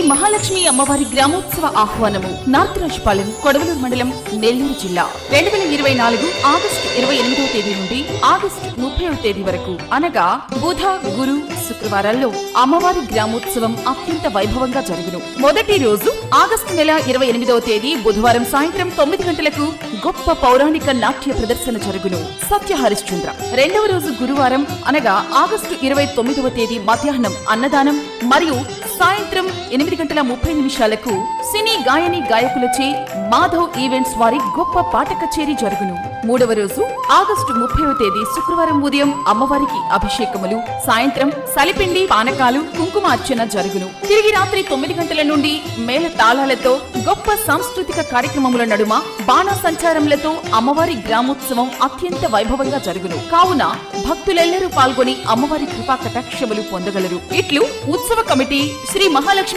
మహాలక్ష్మి అమ్మవారి గ్రామోత్సవ ఆహ్వానము నార్తరాజుపాలెం కొడవలూరు మండలం నెల్లూరు జిల్లా 2024 ఆగస్టు 28వ తేదీ నుండి ఆగస్టు 30వ తేదీ వరకు అనగా బుధ గురు శుక్రవారాల్లో అమ్మవారి గ్రామోత్సవం అత్యంత వైభవంగా జరుగును. మొదటి రోజు ఆగస్టు నెల 28వ తేదీ బుధవారం సాయంత్రం 9 గంటలకు గొప్ప పౌరాణిక నాట్య ప్రదర్శన జరుగును సత్య హరిశ్చంద్ర. రెండవ రోజు గురువారం అనగా ఆగస్టు 29వ తేదీ మధ్యాహ్నం అన్నదానం మరియు సాయంత్రం 8:30 సినీ గాయని గాయకులచే మాధవ్ ఈవెంట్స్ వారి గొప్ప పాట కచేరీ జరుగును. మూడవ రోజు ఆగస్టు 30వ తేదీ శుక్రవారం ఉదయం అమ్మవారికి అభిషేకములు, సాయంత్రం సలిపిండి పానకాలు కుంకుమార్చన జరుగును. తిరిగి రాత్రి 9 గంటల నుండి మేళ తాళాలతో గొప్ప సాంస్కృతిక కార్యక్రమముల నడుమ బాణ సంచారములతో అమ్మవారి గ్రామోత్సవం అత్యంత వైభవంగా జరుగును. కావున భక్తులెల్లరూ పాల్గొని అమ్మవారి కృపా కటాక్షములు పొందగలరు. ఇట్లు ఉత్సవ కమిటీ శ్రీ మహాలక్ష్మి